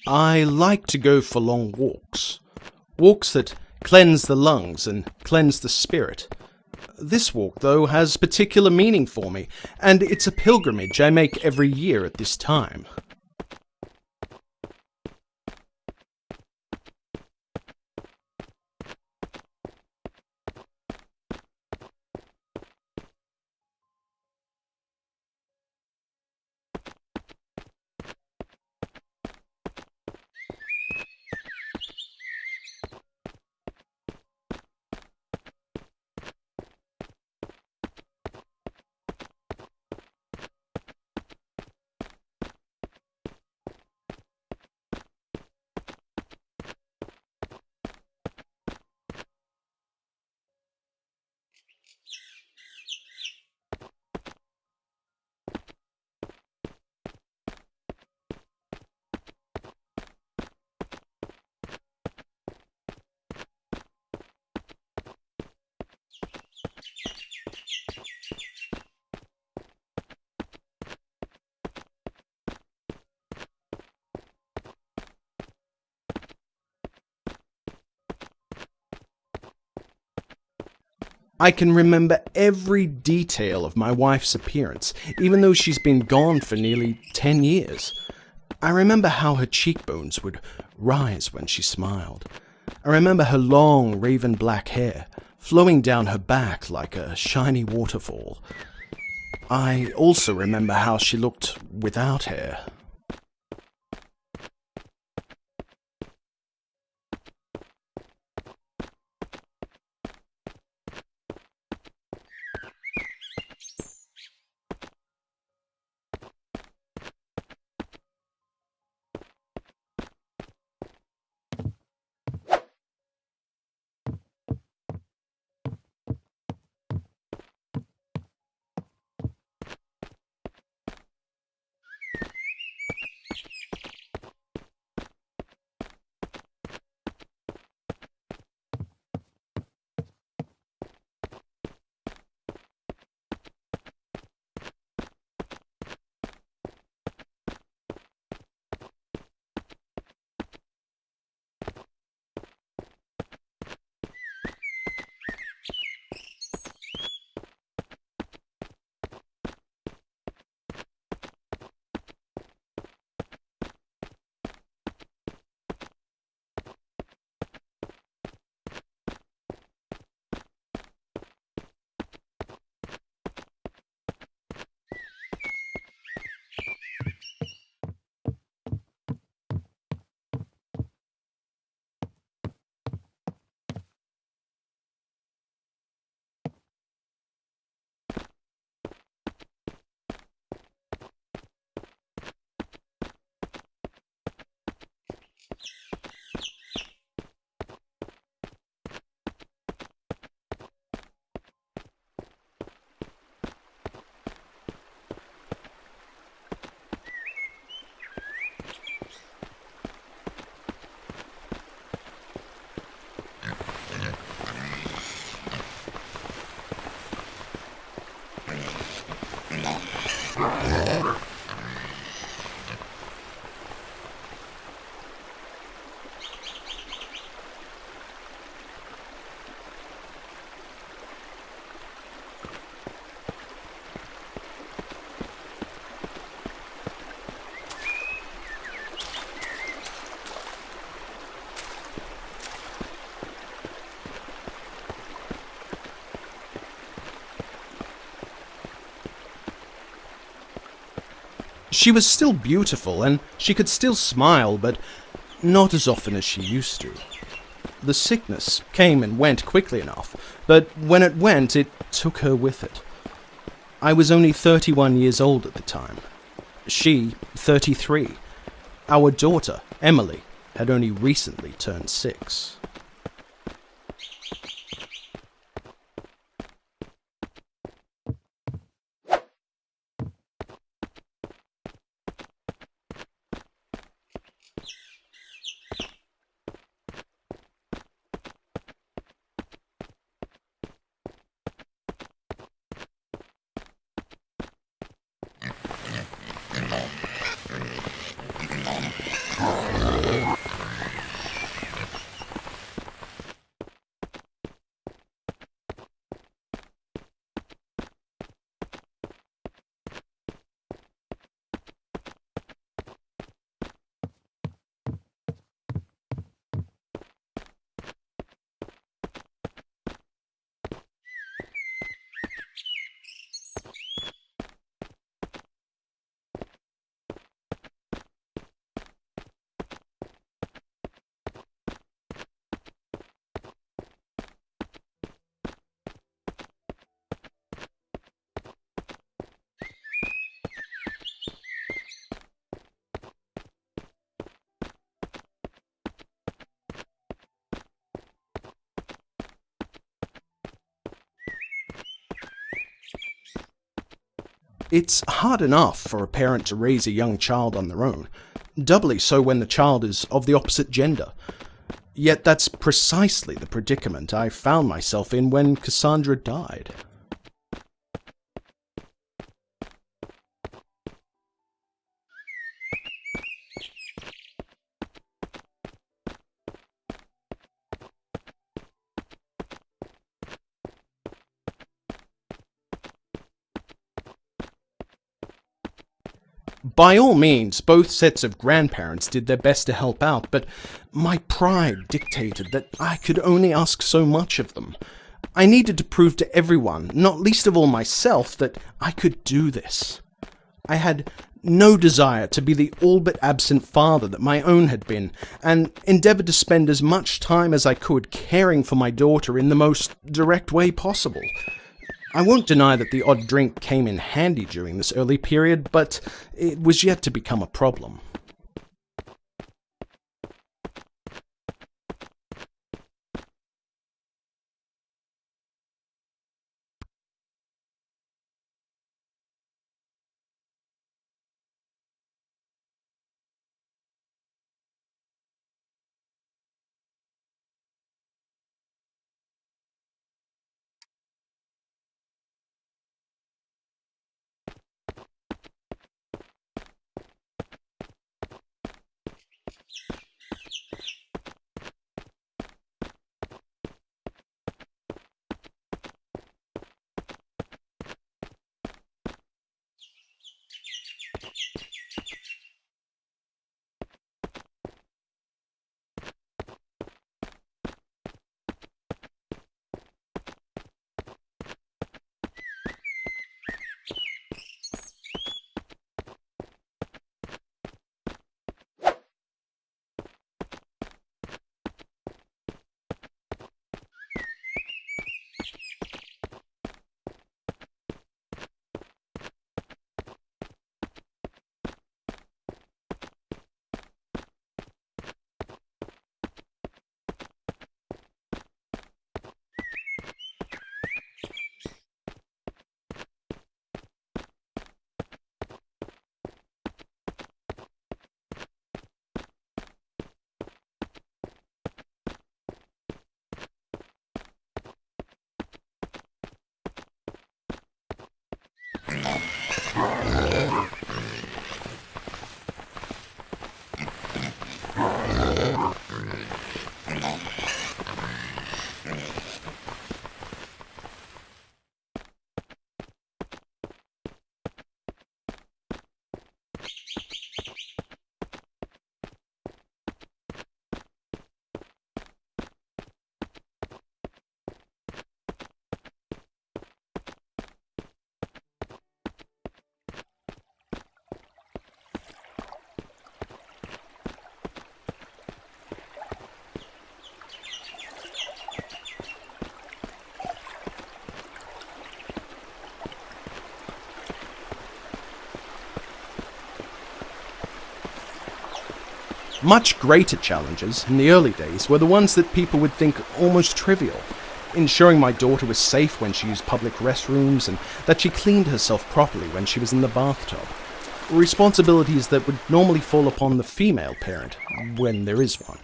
I like to go for long walks. Walks that cleanse the lungs and cleanse the spirit. This walk, though, has particular meaning for me, and it's a pilgrimage I make every year at this time. I can remember every detail of my wife's appearance, even though she's been gone for nearly 10 years. I remember how her cheekbones would rise when she smiled. I remember her long, raven black hair flowing down her back like a shiny waterfall. I also remember how she looked without hair. She was still beautiful, and she could still smile, but not as often as she used to. The sickness came and went quickly enough, but when it went, it took her with it. I was only 31 years old at the time. She, 33. Our daughter, Emily, had only recently turned 6. It's hard enough for a parent to raise a young child on their own, doubly so when the child is of the opposite gender. Yet that's precisely the predicament I found myself in when Cassandra died. By all means, both sets of grandparents did their best to help out, but my pride dictated that I could only ask so much of them. I needed to prove to everyone, not least of all myself, that I could do this. I had no desire to be the all but absent father that my own had been, and endeavoured to spend as much time as I could caring for my daughter in the most direct way possible. I won't deny that the odd drink came in handy during this early period, but it was yet to become a problem. Much greater challenges in the early days were the ones that people would think almost trivial. Ensuring my daughter was safe when she used public restrooms and that she cleaned herself properly when she was in the bathtub. Responsibilities that would normally fall upon the female parent, when there is one.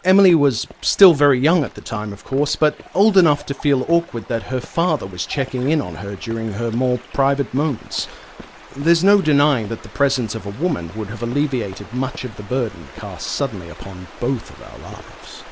Emily was still very young at the time, of course, but old enough to feel awkward that her father was checking in on her during her more private moments. There's no denying that the presence of a woman would have alleviated much of the burden cast suddenly upon both of our lives.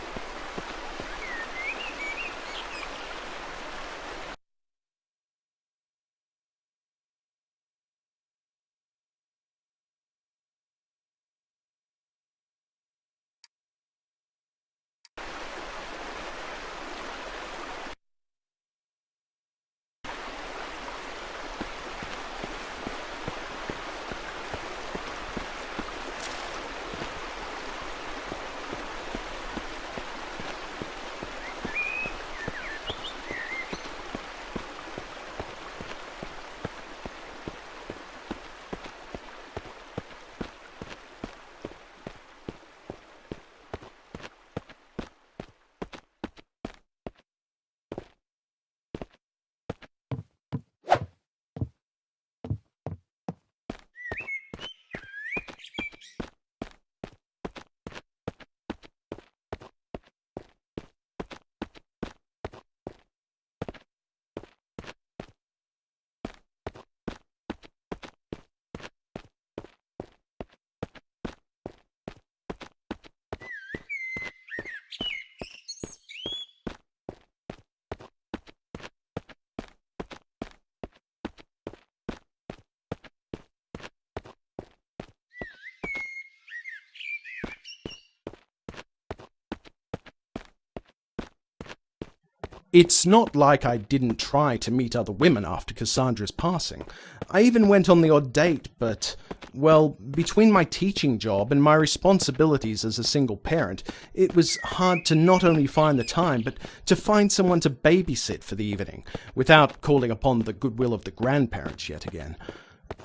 It's not like I didn't try to meet other women after Cassandra's passing. I even went on the odd date, but, well, between my teaching job and my responsibilities as a single parent, it was hard to not only find the time, but to find someone to babysit for the evening, without calling upon the goodwill of the grandparents yet again.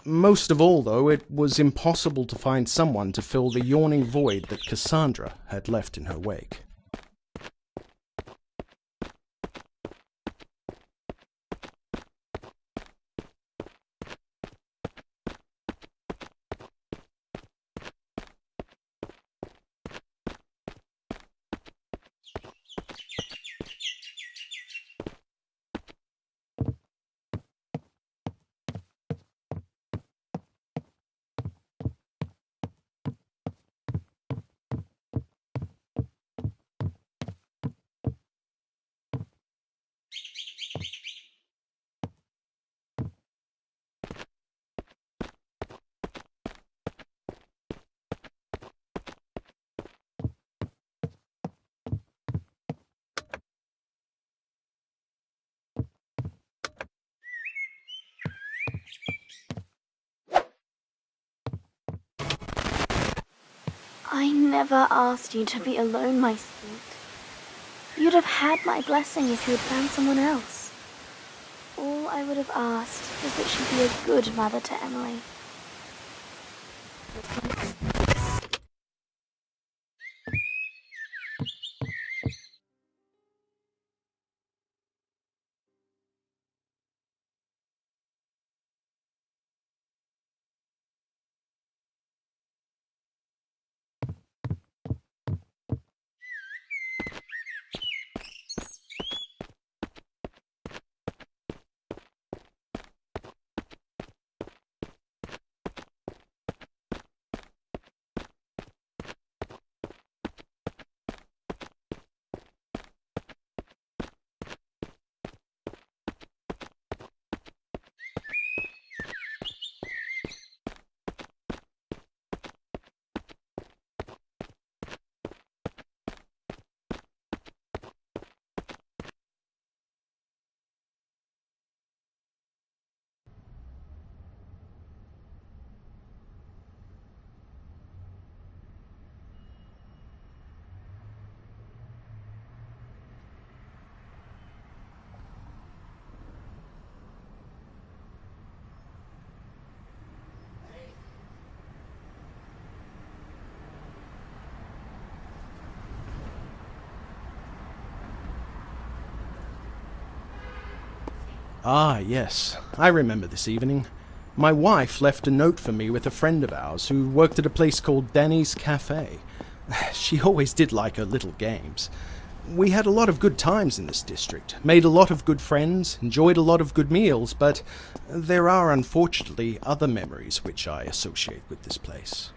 Most of all, though, it was impossible to find someone to fill the yawning void that Cassandra had left in her wake. I never asked you to be alone, my sweet. You'd have had my blessing if you had found someone else. All I would have asked was that she be a good mother to Emily. Ah, yes, I remember this evening. My wife left a note for me with a friend of ours who worked at a place called Danny's Cafe. She always did like her little games. We had a lot of good times in this district, made a lot of good friends, enjoyed a lot of good meals, but there are unfortunately other memories which I associate with this place.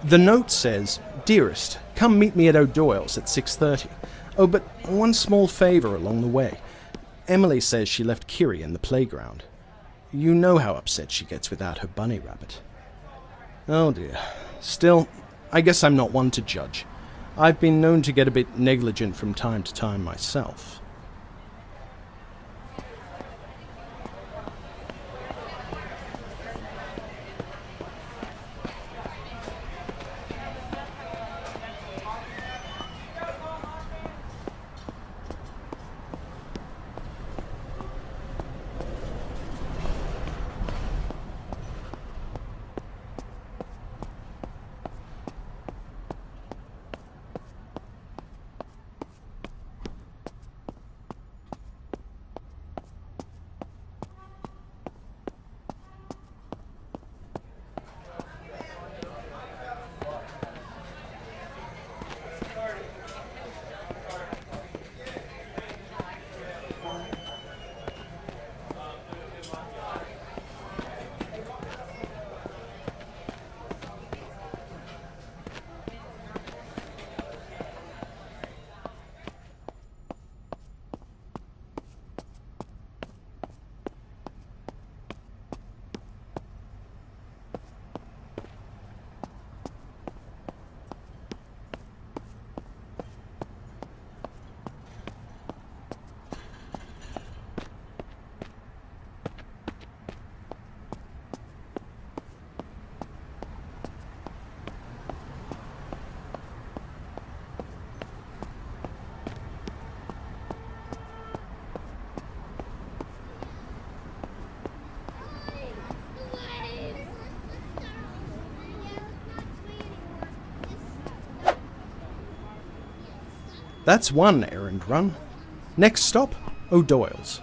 The note says, "Dearest, come meet me at O'Doyle's at 6:30. Oh, but one small favour along the way. Emily says she left Kiri in the playground. You know how upset she gets without her bunny rabbit." Oh dear. Still, I guess I'm not one to judge. I've been known to get a bit negligent from time to time myself. That's one errand run. Next stop, O'Doyle's.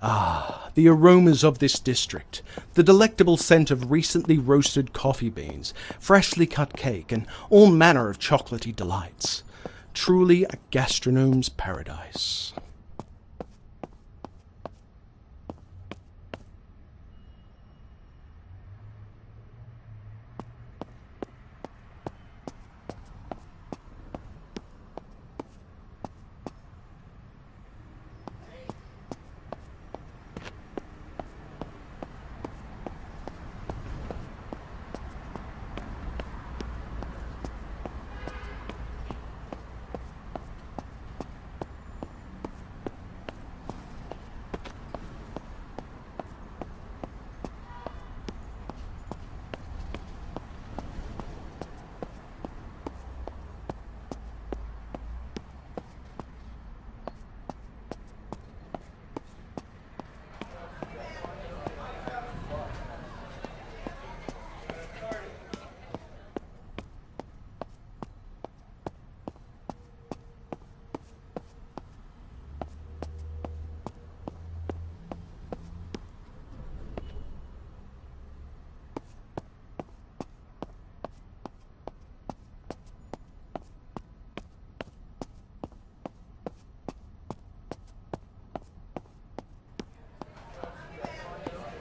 Ah, the aromas of this district, the delectable scent of recently roasted coffee beans, freshly cut cake, and all manner of chocolatey delights. Truly a gastronome's paradise.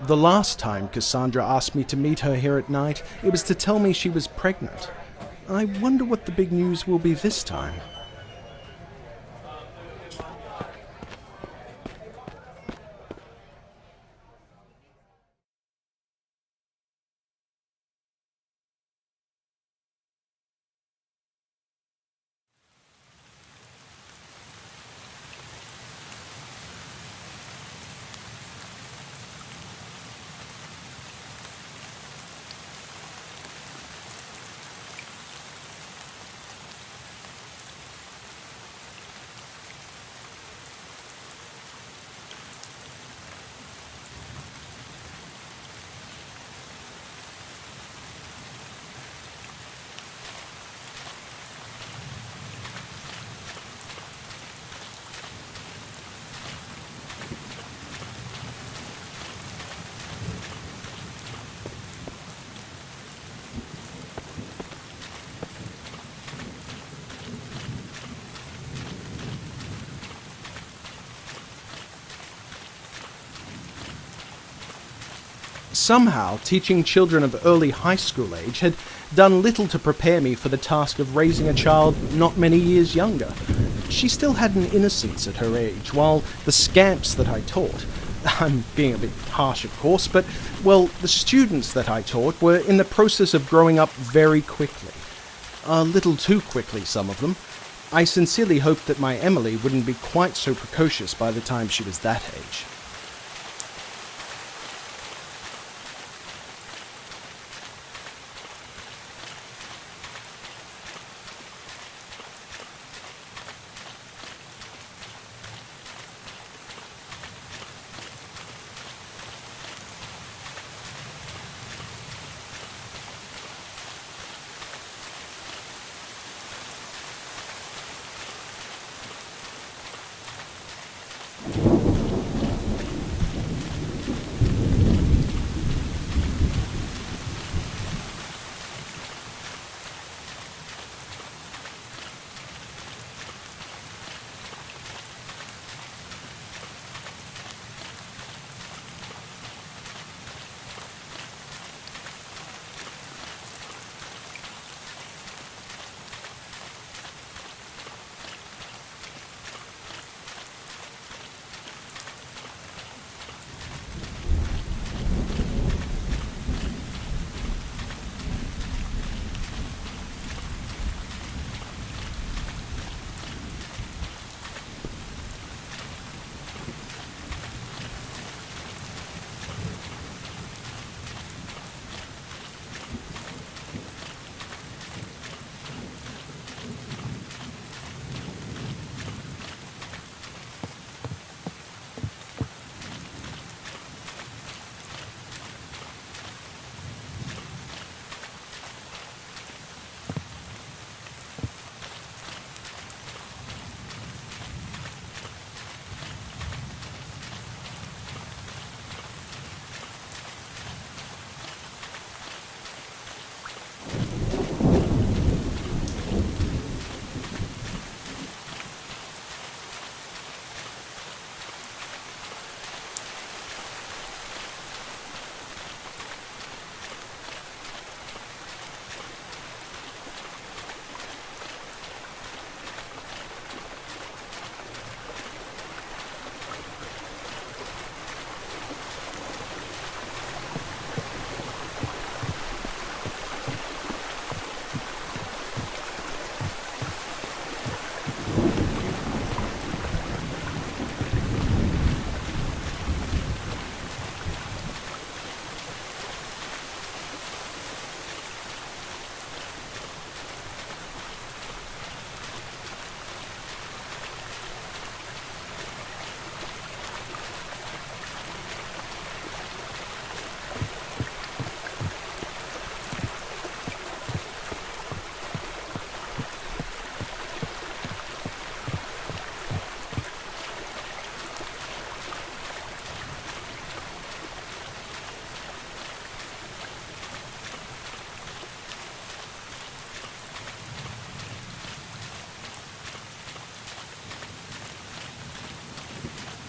The last time Cassandra asked me to meet her here at night, it was to tell me she was pregnant. I wonder what the big news will be this time. Somehow, teaching children of early high school age had done little to prepare me for the task of raising a child not many years younger. She still had an innocence at her age, while the scamps that I taught, I'm being a bit harsh of course, but, well, the students that I taught were in the process of growing up very quickly. A little too quickly, some of them. I sincerely hoped that my Emily wouldn't be quite so precocious by the time she was that age.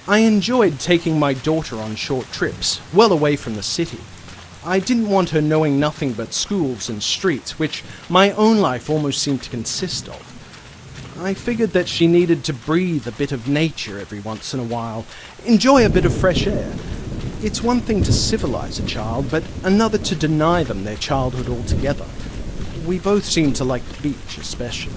I enjoyed taking my daughter on short trips, well away from the city. I didn't want her knowing nothing but schools and streets, which my own life almost seemed to consist of. I figured that she needed to breathe a bit of nature every once in a while, enjoy a bit of fresh air. It's one thing to civilize a child, but another to deny them their childhood altogether. We both seem to like the beach especially.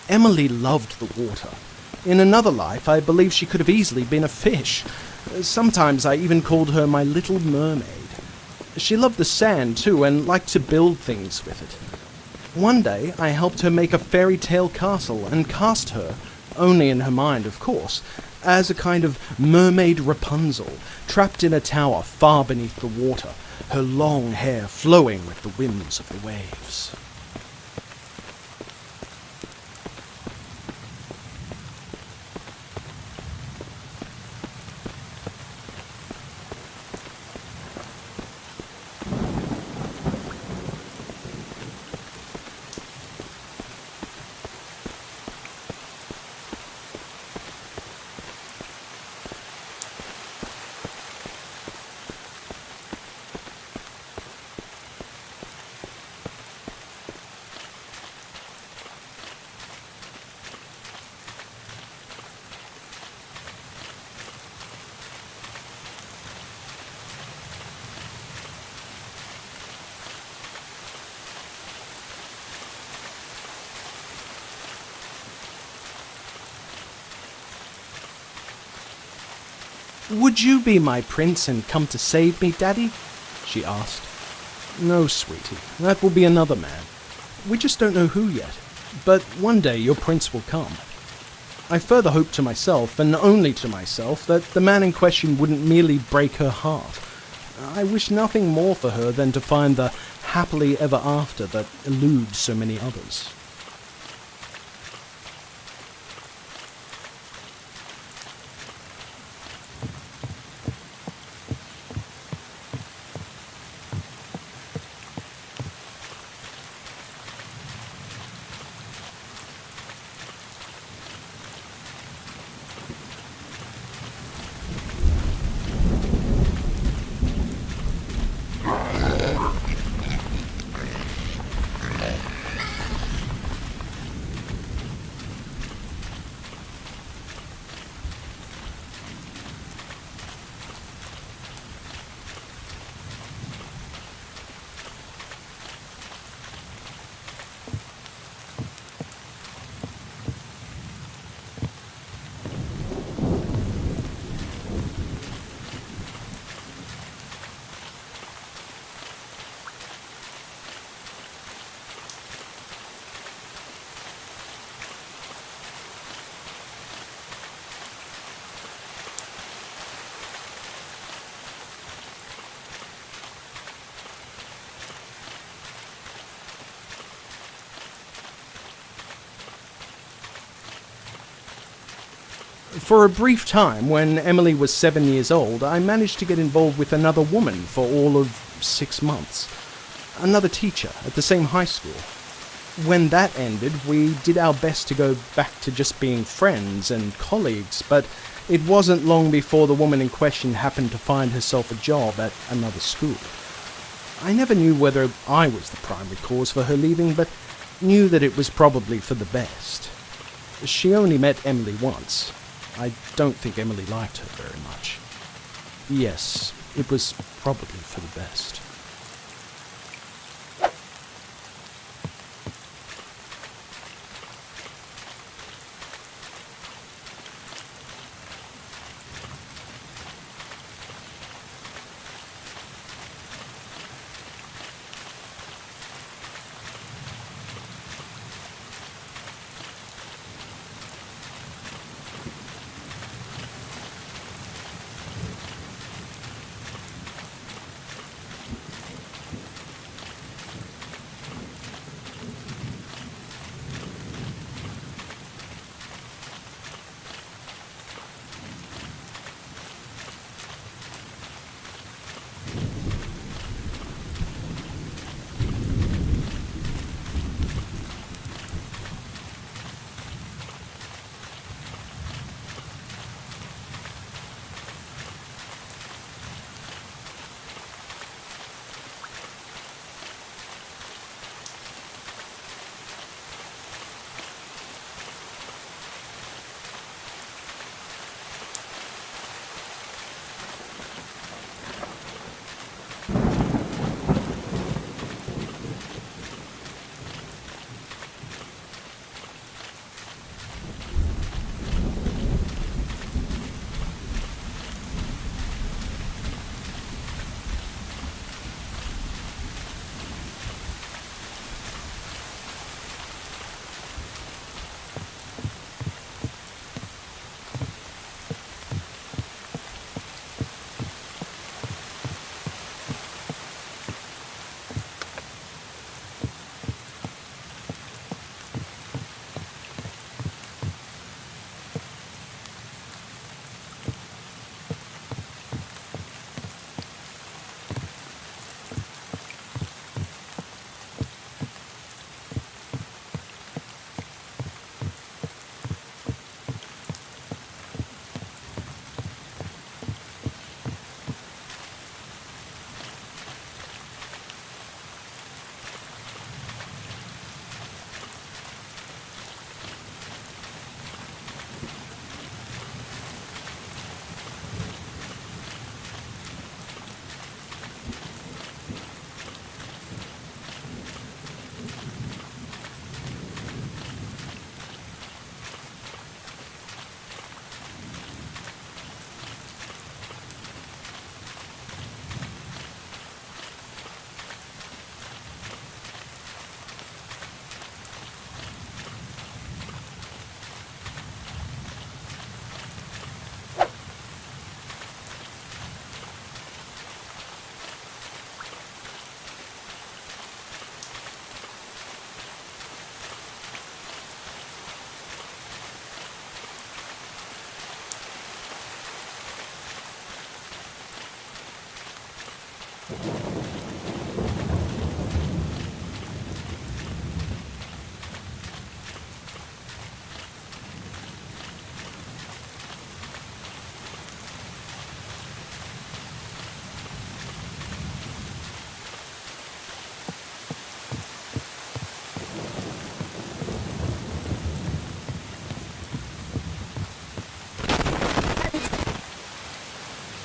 Emily loved the water. In another life, I believe she could have easily been a fish. Sometimes I even called her my little mermaid. She loved the sand too, and liked to build things with it. One day, I helped her make a fairy tale castle, and cast her, only in her mind of course, as a kind of mermaid Rapunzel, trapped in a tower far beneath the water, her long hair flowing with the whims of the waves. "Would you be my prince and come to save me, Daddy?" she asked. "No, sweetie, that will be another man. We just don't know who yet, but one day your prince will come." I further hoped to myself, and only to myself, that the man in question wouldn't merely break her heart. I wished nothing more for her than to find the happily ever after that eludes so many others. For a brief time, when Emily was 7 years old, I managed to get involved with another woman for all of 6 months. Another teacher at the same high school. When that ended, we did our best to go back to just being friends and colleagues, but it wasn't long before the woman in question happened to find herself a job at another school. I never knew whether I was the primary cause for her leaving, but knew that it was probably for the best. She only met Emily once. I don't think Emily liked her very much. Yes, it was probably for the best.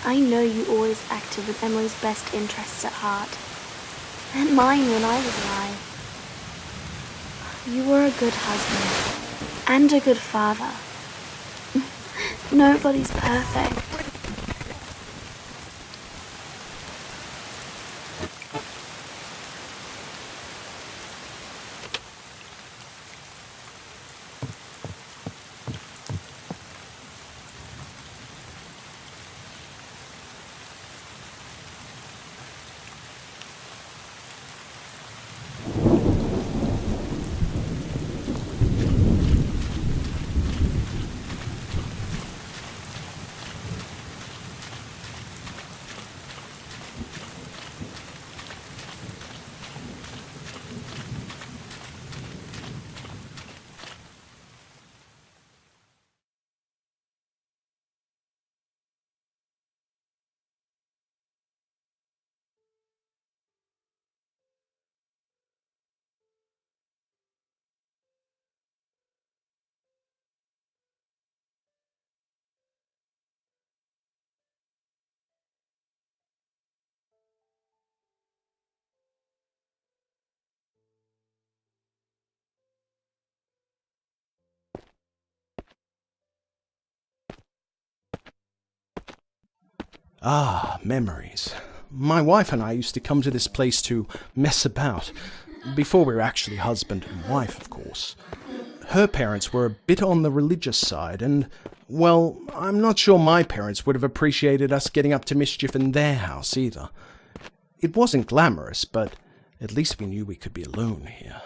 I know you always acted with Emily's best interests at heart, and mine when I was alive. You were a good husband, and a good father. Nobody's perfect. Ah, memories. My wife and I used to come to this place to mess about, before we were actually husband and wife, of course. Her parents were a bit on the religious side, and, well, I'm not sure my parents would have appreciated us getting up to mischief in their house either. It wasn't glamorous, but at least we knew we could be alone here.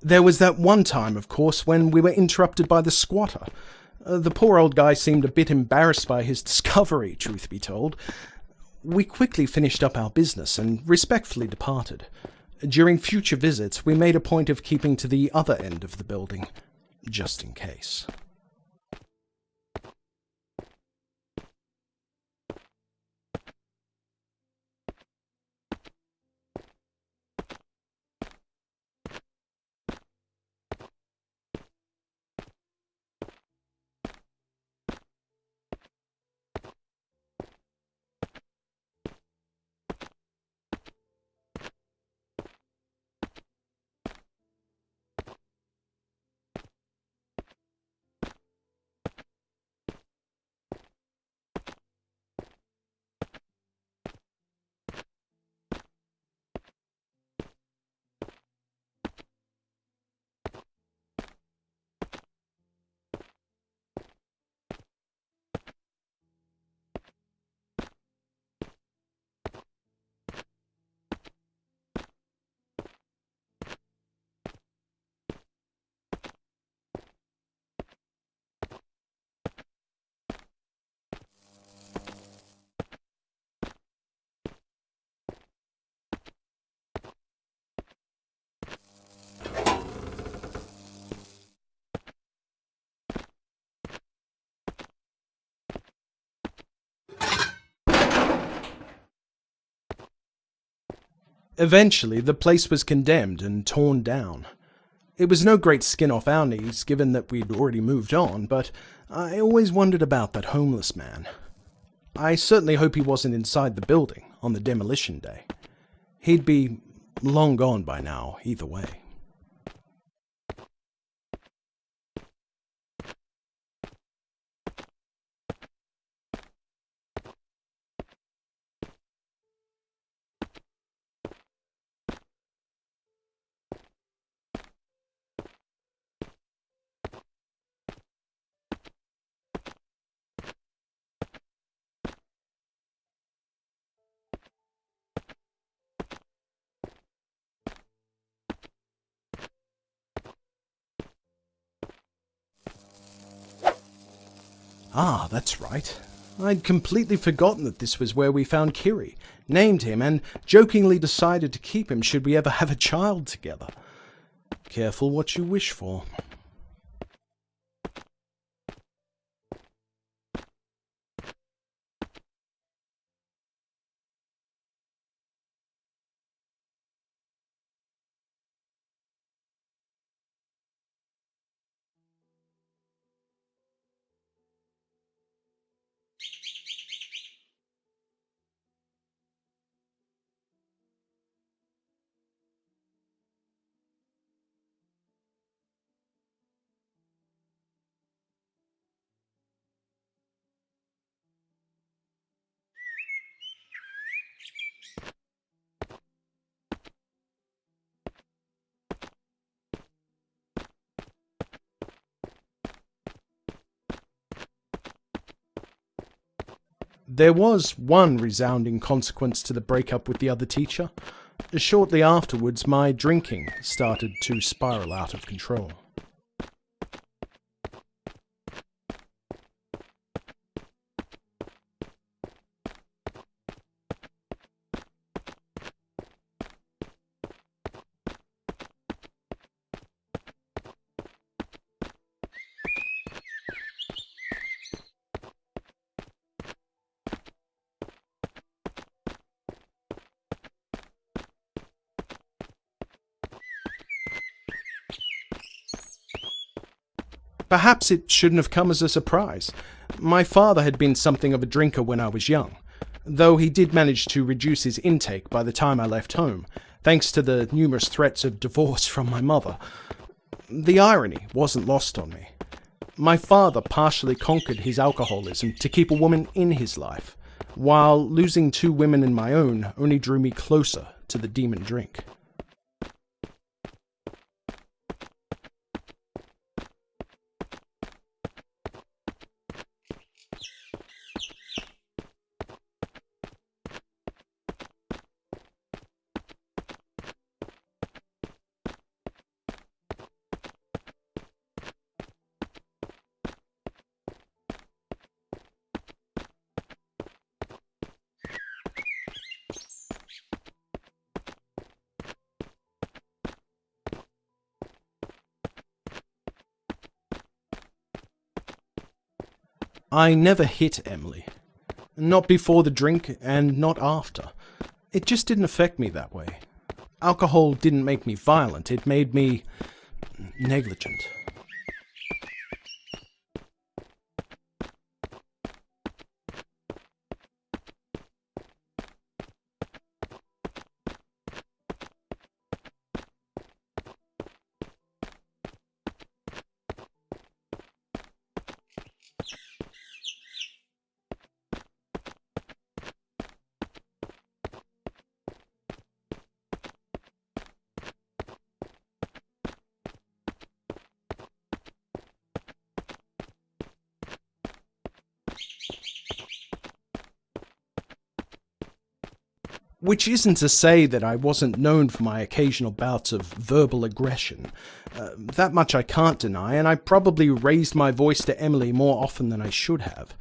There was that one time, of course, when we were interrupted by the squatter. The poor old guy seemed a bit embarrassed by his discovery, truth be told. We quickly finished up our business and respectfully departed. During future visits, we made a point of keeping to the other end of the building, just in case. Eventually, the place was condemned and torn down. It was no great skin off our knees, given that we'd already moved on, but I always wondered about that homeless man. I certainly hope he wasn't inside the building on the demolition day. He'd be long gone by now, either way. Ah, that's right. I'd completely forgotten that this was where we found Kiri, named him, and jokingly decided to keep him should we ever have a child together. Careful what you wish for. There was one resounding consequence to the breakup with the other teacher. Shortly afterwards, my drinking started to spiral out of control. Perhaps it shouldn't have come as a surprise. My father had been something of a drinker when I was young, though he did manage to reduce his intake by the time I left home, thanks to the numerous threats of divorce from my mother. The irony wasn't lost on me. My father partially conquered his alcoholism to keep a woman in his life, while losing 2 women in my own only drew me closer to the demon drink. I never hit Emily. Not before the drink, and not after. It just didn't affect me that way. Alcohol didn't make me violent, it made me negligent. Which isn't to say that I wasn't known for my occasional bouts of verbal aggression. That much I can't deny, and I probably raised my voice to Emily more often than I should have.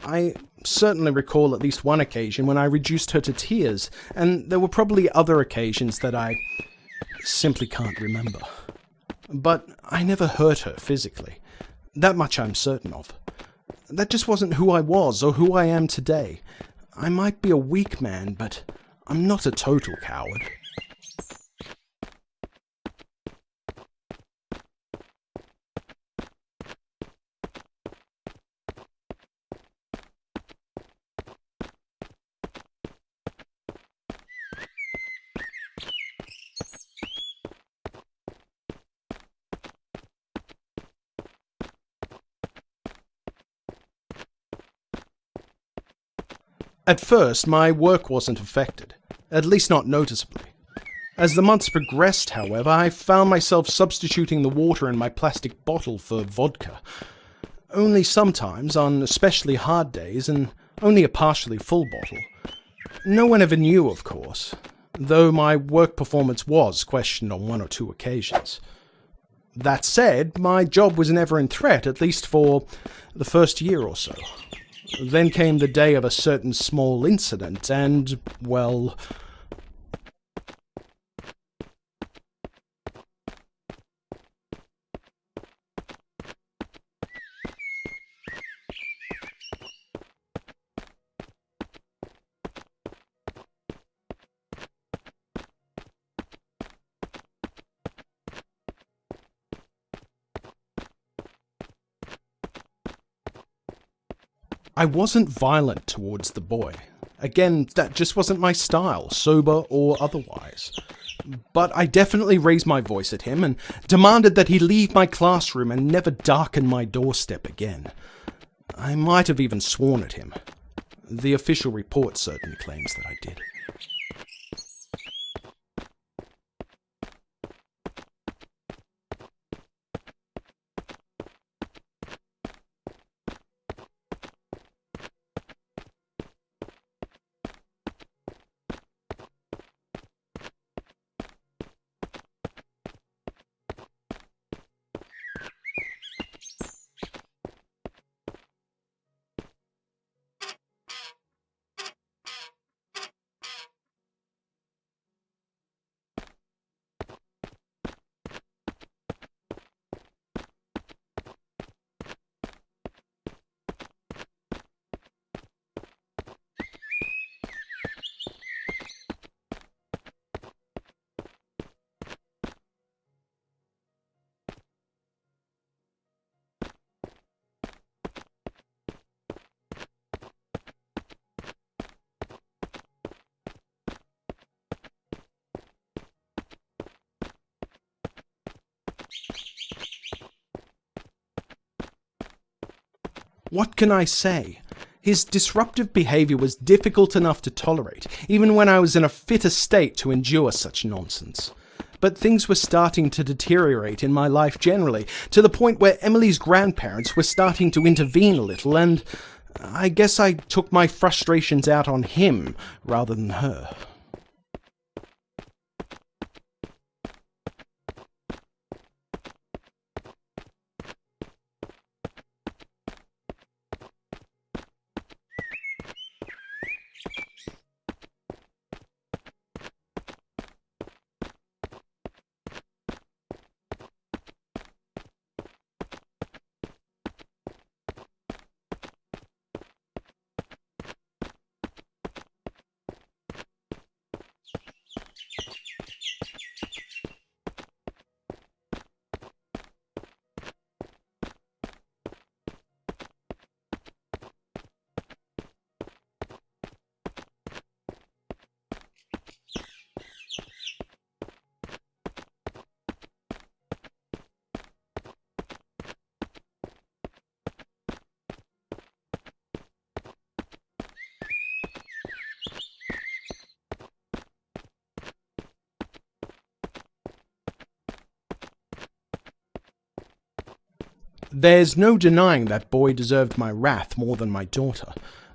I certainly recall at least one occasion when I reduced her to tears, and there were probably other occasions that I simply can't remember. But I never hurt her physically. That much I'm certain of. That just wasn't who I was or who I am today. I might be a weak man, but I'm not a total coward. At first, my work wasn't affected, at least not noticeably. As the months progressed, however, I found myself substituting the water in my plastic bottle for vodka. Only sometimes, on especially hard days, and only a partially full bottle. No one ever knew, of course, though my work performance was questioned on 1 or 2 occasions. That said, my job was never in threat, at least for the first year or so. Then came the day of a certain small incident, and, well... I wasn't violent towards the boy. Again, that just wasn't my style, sober or otherwise. But I definitely raised my voice at him and demanded that he leave my classroom and never darken my doorstep again. I might have even sworn at him. The official report certainly claims that I did. What can I say? His disruptive behaviour was difficult enough to tolerate, even when I was in a fitter state to endure such nonsense. But things were starting to deteriorate in my life generally, to the point where Emily's grandparents were starting to intervene a little, and I guess I took my frustrations out on him rather than her. There's no denying that boy deserved my wrath more than my daughter.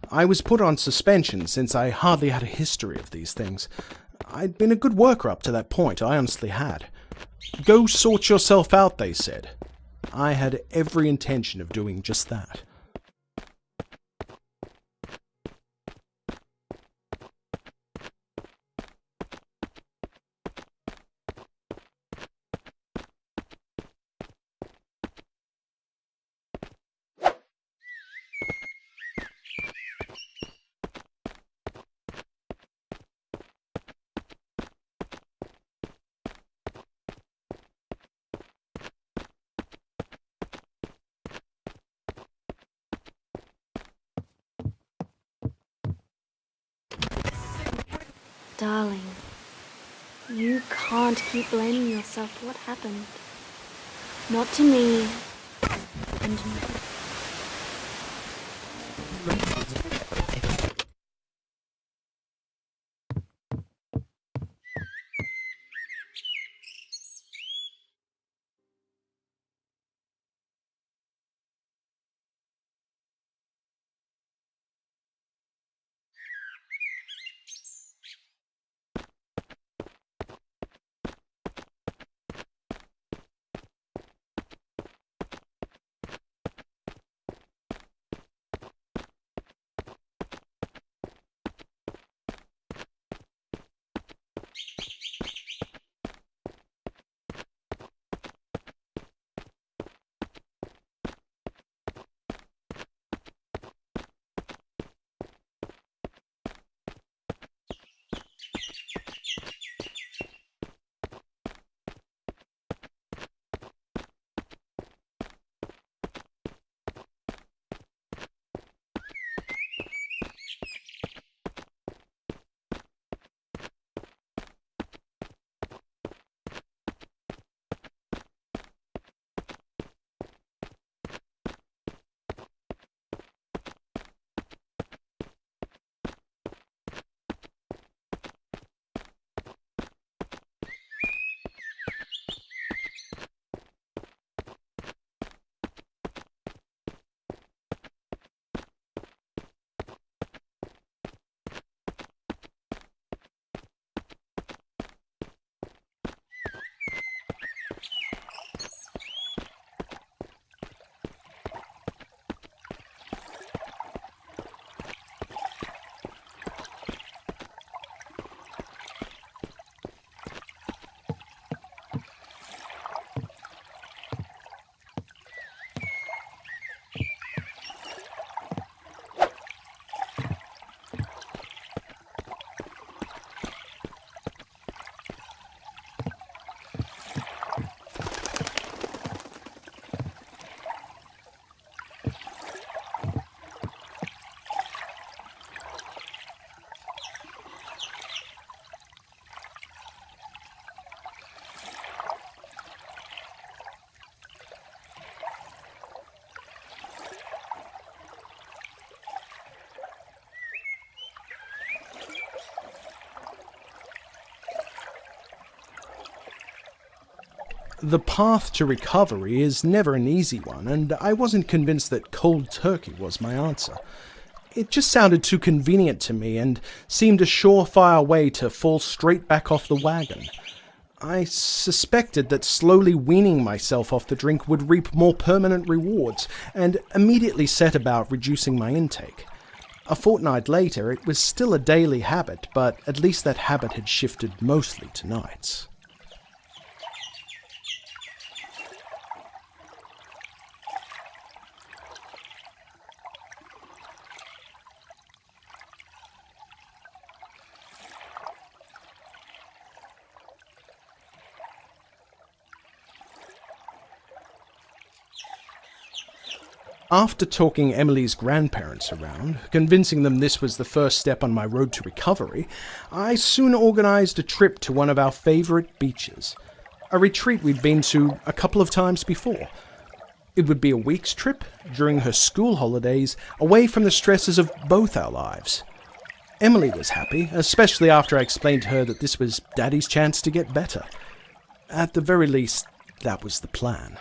I was put on suspension since I hardly had a history of these things. I'd been a good worker up to that point, I honestly had. Go sort yourself out, they said. I had every intention of doing just that. Darling, you can't keep blaming yourself for what happened. Not to me, and me. The path to recovery is never an easy one, and I wasn't convinced that cold turkey was my answer. It just sounded too convenient to me and seemed a surefire way to fall straight back off the wagon. I suspected that slowly weaning myself off the drink would reap more permanent rewards, and immediately set about reducing my intake. A fortnight later, it was still a daily habit, but at least that habit had shifted mostly to nights. After talking Emily's grandparents around, convincing them this was the first step on my road to recovery, I soon organised a trip to one of our favourite beaches, a retreat we'd been to a couple of times before. It would be a week's trip, during her school holidays, away from the stresses of both our lives. Emily was happy, especially after I explained to her that this was Daddy's chance to get better. At the very least, that was the plan.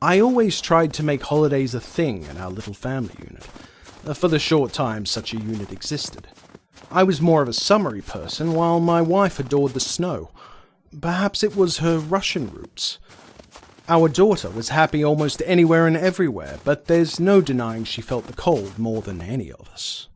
I always tried to make holidays a thing in our little family unit, for the short time such a unit existed. I was more of a summery person, while my wife adored the snow. Perhaps it was her Russian roots. Our daughter was happy almost anywhere and everywhere, but there's no denying she felt the cold more than any of us.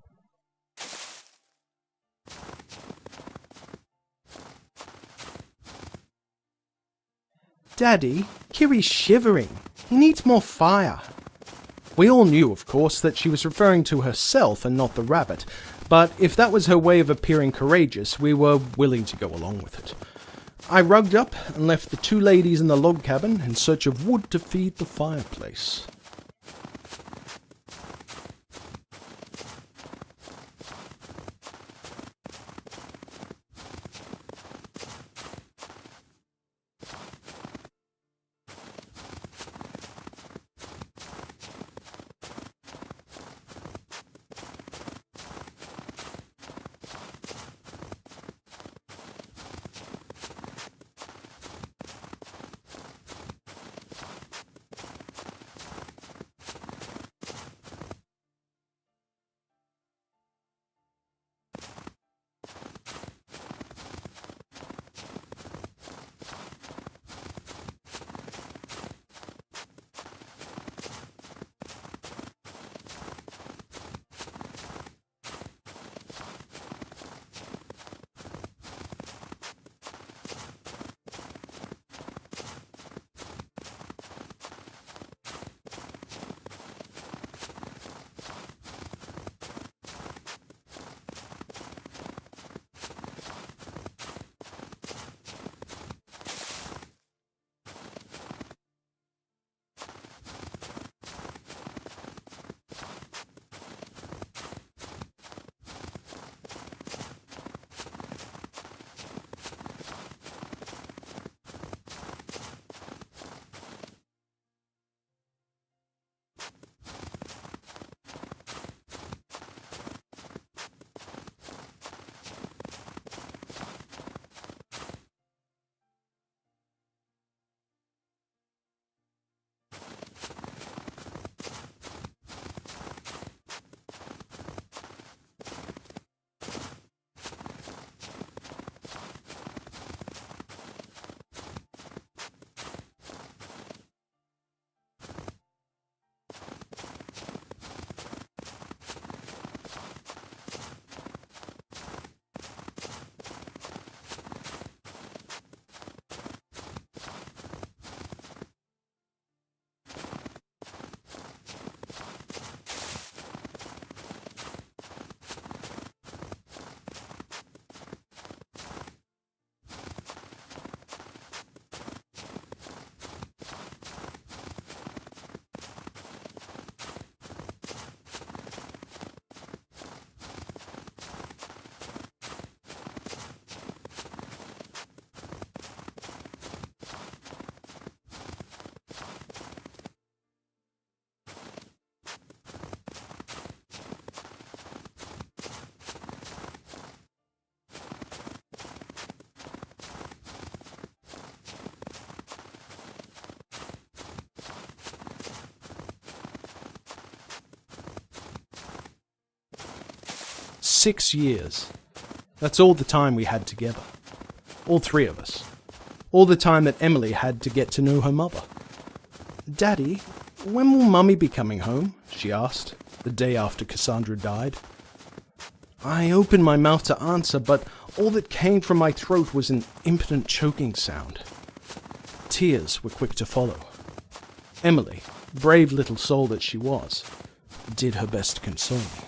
Daddy, Kiri's shivering. He needs more fire. We all knew, of course, that she was referring to herself and not the rabbit, but if that was her way of appearing courageous, we were willing to go along with it. I rugged up and left the two ladies in the log cabin in search of wood to feed the fireplace. 6 years. That's all the time we had together. All three of us. All the time that Emily had to get to know her mother. "Daddy, when will Mummy be coming home?" she asked, the day after Cassandra died. I opened my mouth to answer, but all that came from my throat was an impotent choking sound. Tears were quick to follow. Emily, brave little soul that she was, did her best to console me.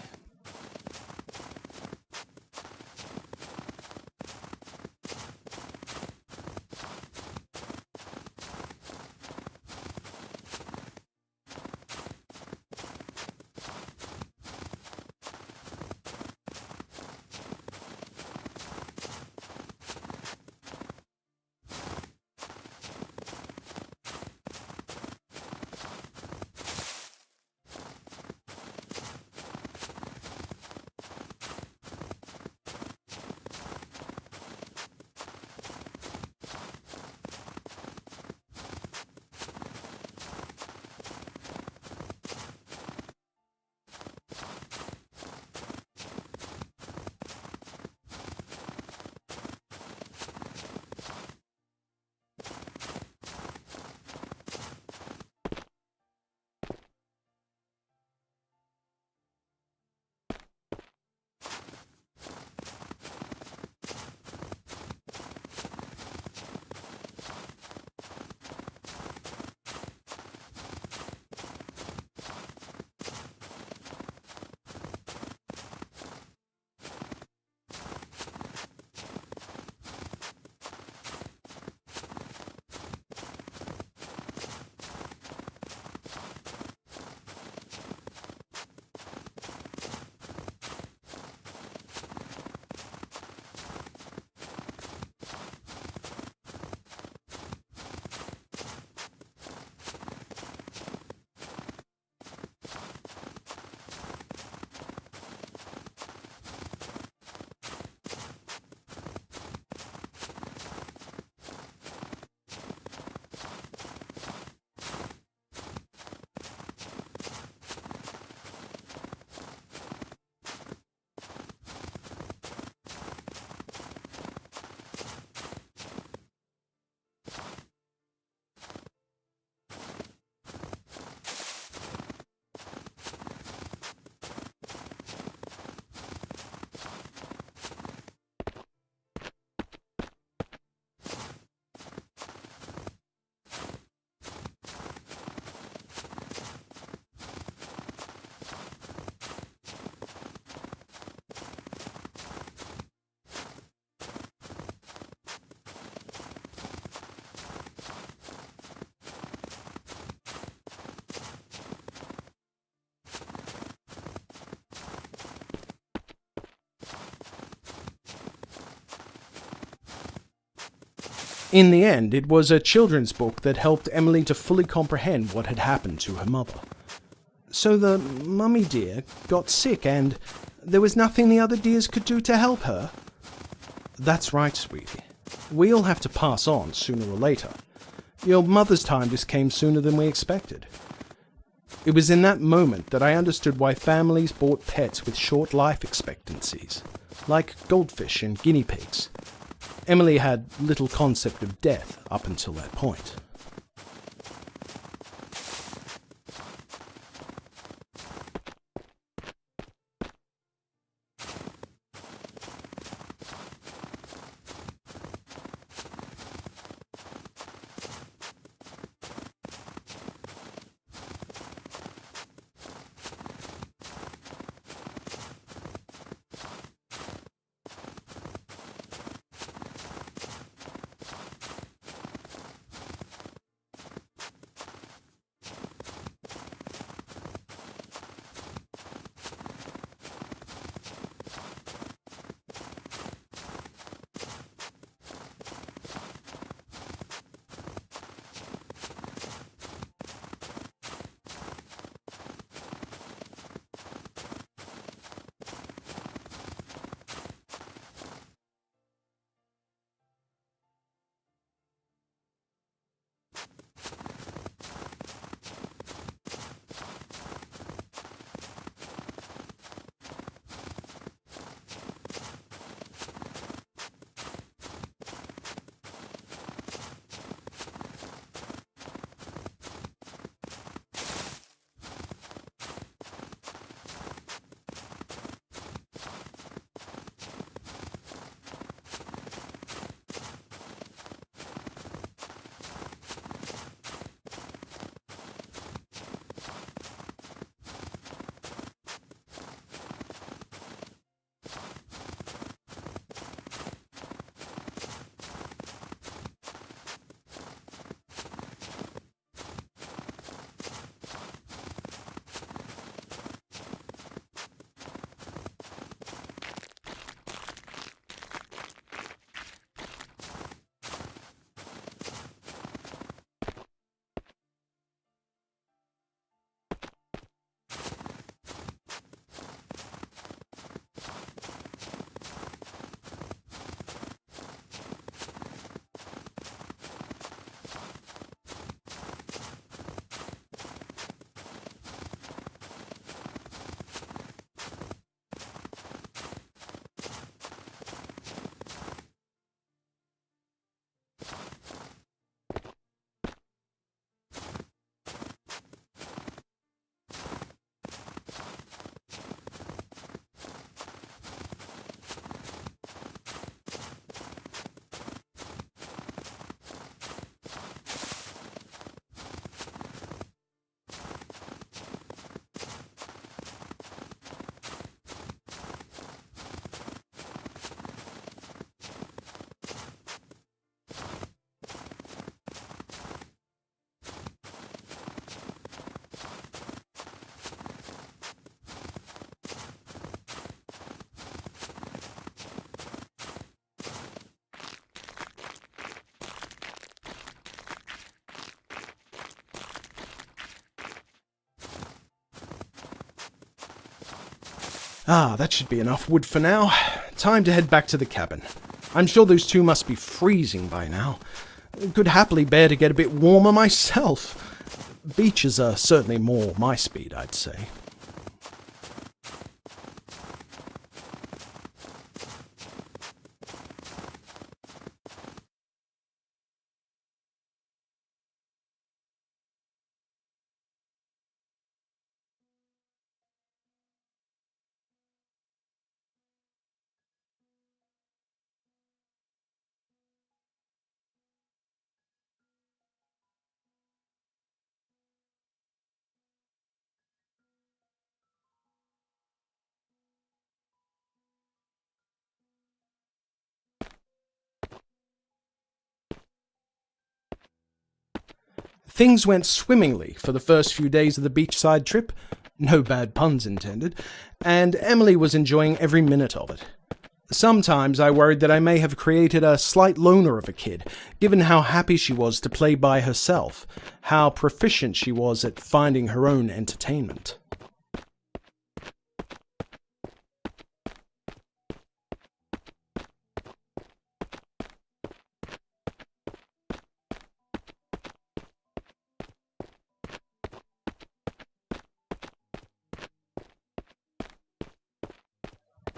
In the end, it was a children's book that helped Emily to fully comprehend what had happened to her mother. So the mummy dear got sick and there was nothing the other dears could do to help her? That's right, sweetie. We all have to pass on sooner or later. Your mother's time just came sooner than we expected. It was in that moment that I understood why families bought pets with short life expectancies, like goldfish and guinea pigs. Emily had little concept of death up until that point. That should be enough wood for now. Time to head back to the cabin. I'm sure those two must be freezing by now. Could happily bear to get a bit warmer myself. Beaches are certainly more my speed, I'd say. Things went swimmingly for the first few days of the beachside trip, no bad puns intended, and Emily was enjoying every minute of it. Sometimes I worried that I may have created a slight loner of a kid, given how happy she was to play by herself, how proficient she was at finding her own entertainment.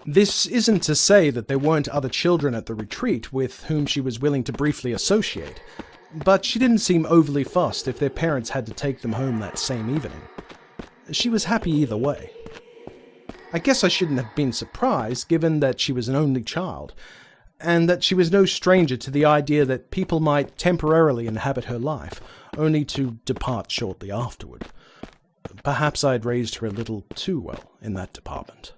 This isn't to say that there weren't other children at the retreat with whom she was willing to briefly associate, but she didn't seem overly fussed if their parents had to take them home that same evening. She was happy either way. I guess I shouldn't have been surprised, given that she was an only child, and that she was no stranger to the idea that people might temporarily inhabit her life, only to depart shortly afterward. Perhaps I'd raised her a little too well in that department.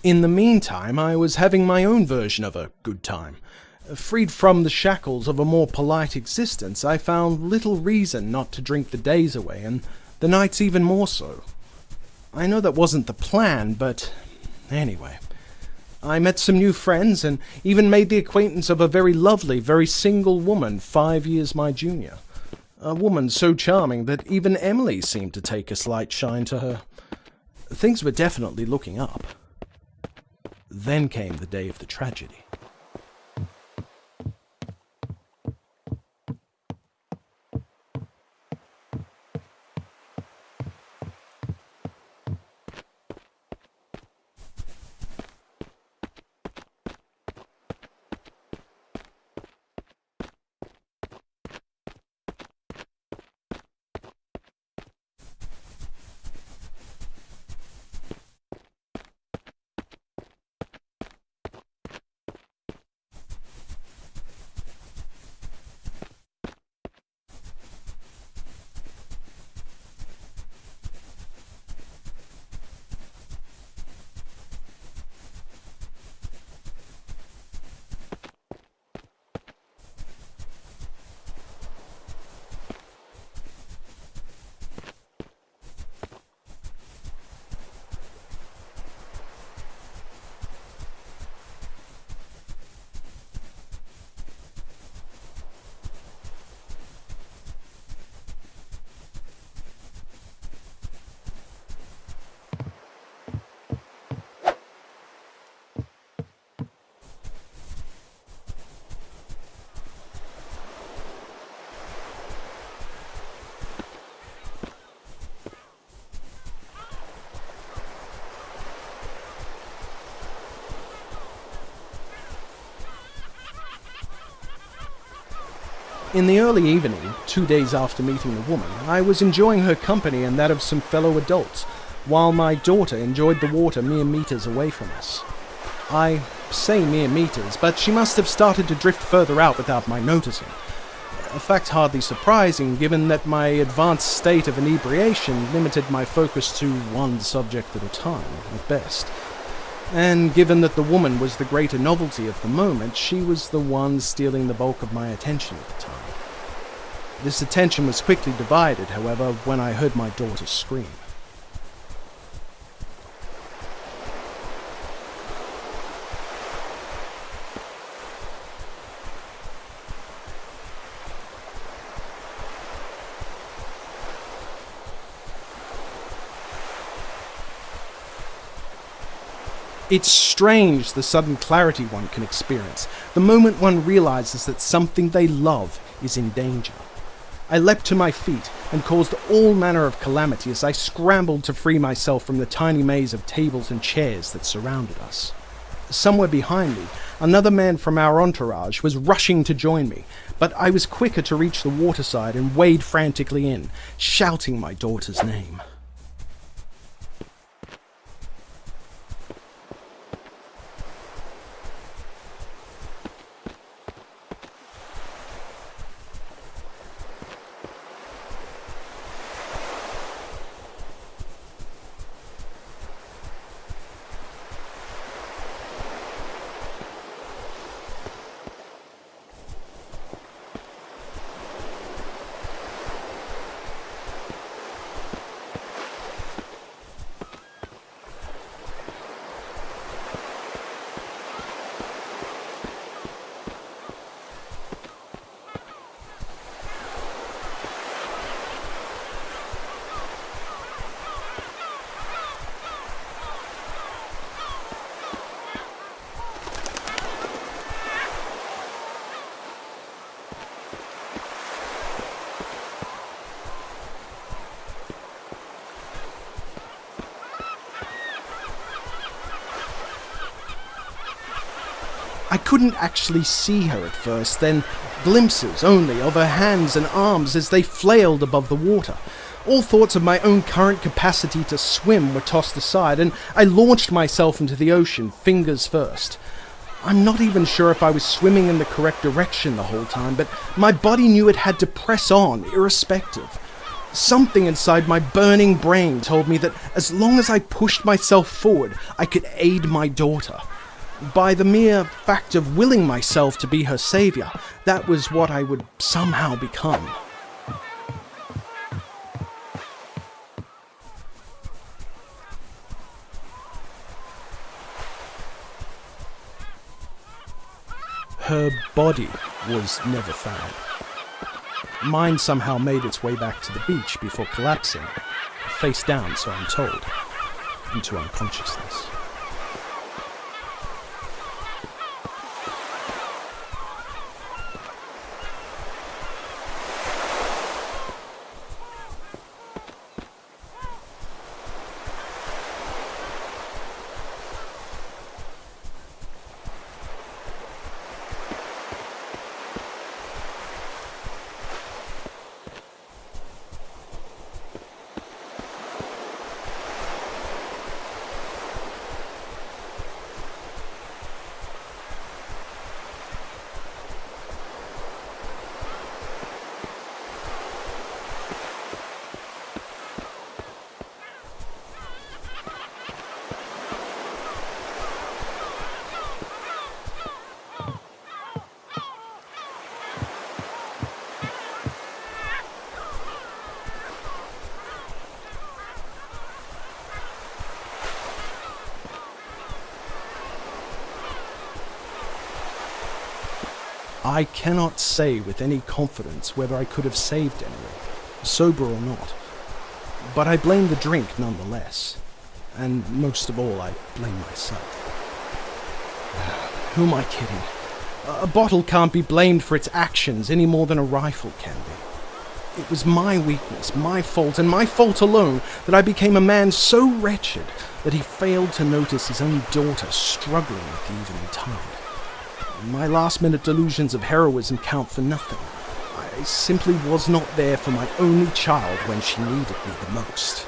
In the meantime, I was having my own version of a good time. Freed from the shackles of a more polite existence, I found little reason not to drink the days away, and the nights even more so. I know that wasn't the plan, but anyway. I met some new friends, and even made the acquaintance of a very lovely, very single woman 5 years my junior. A woman so charming that even Emily seemed to take a slight shine to her. Things were definitely looking up. Then came the day of the tragedy. In the early evening, 2 days after meeting the woman, I was enjoying her company and that of some fellow adults, while my daughter enjoyed the water mere meters away from us. I say mere meters, but she must have started to drift further out without my noticing. a fact hardly surprising given that my advanced state of inebriation limited my focus to one subject at a time, at best. And given that the woman was the greater novelty of the moment, she was the one stealing the bulk of my attention at the time. This attention was quickly divided, however, when I heard my daughter scream. It's strange the sudden clarity one can experience, the moment one realizes that something they love is in danger. I leapt to my feet and caused all manner of calamity as I scrambled to free myself from the tiny maze of tables and chairs that surrounded us. Somewhere behind me, another man from our entourage was rushing to join me, but I was quicker to reach the waterside and wade frantically in, shouting my daughter's name. I couldn't actually see her at first, then glimpses only of her hands and arms as they flailed above the water. All thoughts of my own current capacity to swim were tossed aside, and I launched myself into the ocean, fingers first. I'm not even sure if I was swimming in the correct direction the whole time, but my body knew it had to press on, irrespective. Something inside my burning brain told me that as long as I pushed myself forward, I could aid my daughter. By the mere fact of willing myself to be her savior, that was what I would somehow become. Her body was never found. Mine somehow made its way back to the beach before collapsing, face down, so I'm told, into unconsciousness. I cannot say with any confidence whether I could have saved anyone, sober or not. But I blame the drink nonetheless. And most of all, I blame myself. Who am I kidding? A bottle can't be blamed for its actions any more than a rifle can be. It was my weakness, my fault, and my fault alone that I became a man so wretched that he failed to notice his own daughter struggling with the evening tide. My last-minute delusions of heroism count for nothing. I simply was not there for my only child when she needed me the most.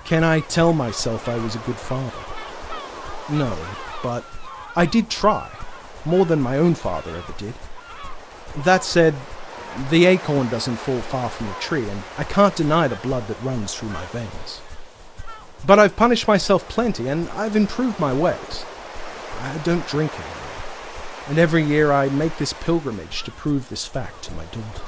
Can I tell myself I was a good father? No, but I did try, more than my own father ever did. That said, the acorn doesn't fall far from the tree, and I can't deny the blood that runs through my veins. But I've punished myself plenty, and I've improved my ways. I don't drink anymore, and every year I make this pilgrimage to prove this fact to my daughter.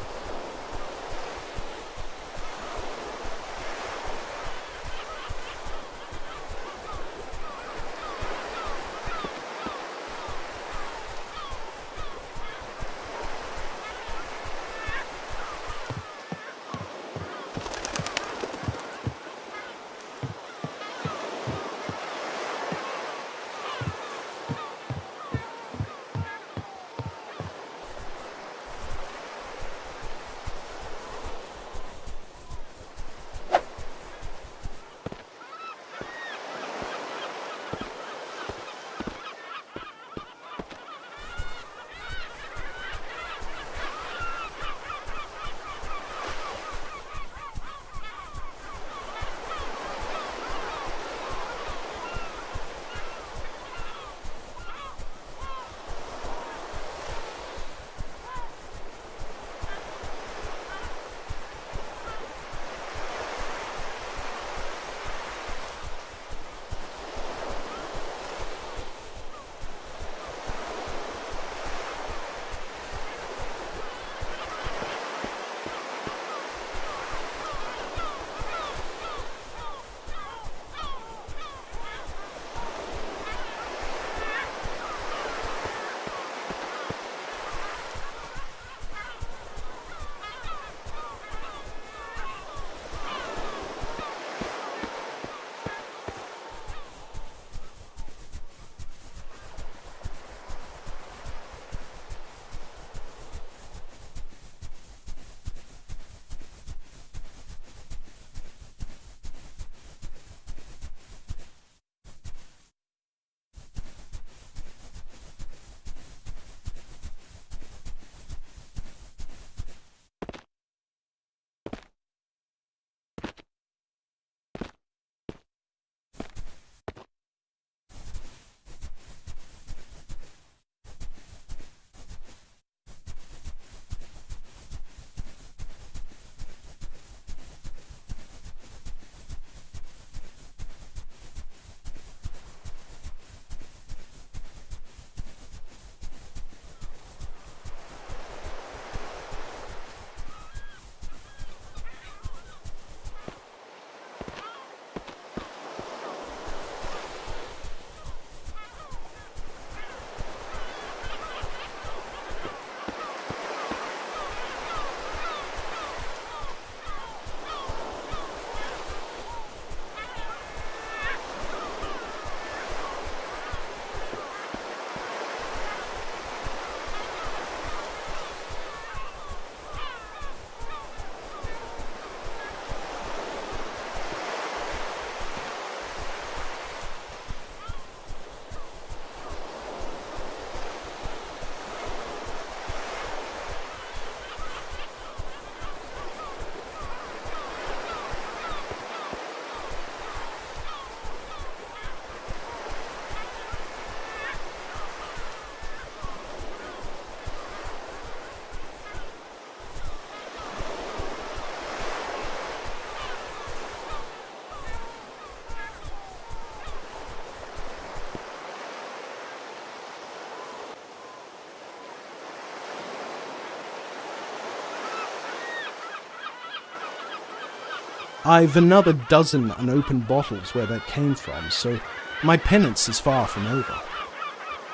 I've another dozen unopened bottles where that came from, so my penance is far from over.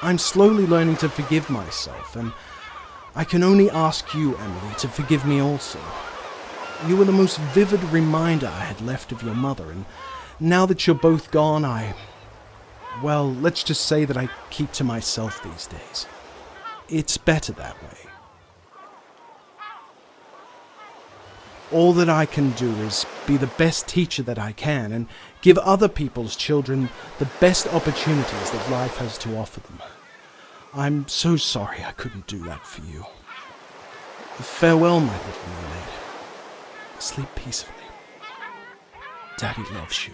I'm slowly learning to forgive myself, and I can only ask you, Emily, to forgive me also. You were the most vivid reminder I had left of your mother, and now that you're both gone, well, let's just say that I keep to myself these days. It's better that way. All that I can do is be the best teacher that I can and give other people's children the best opportunities that life has to offer them. I'm so sorry I couldn't do that for you. Farewell, my little mermaid. Sleep peacefully. Daddy loves you.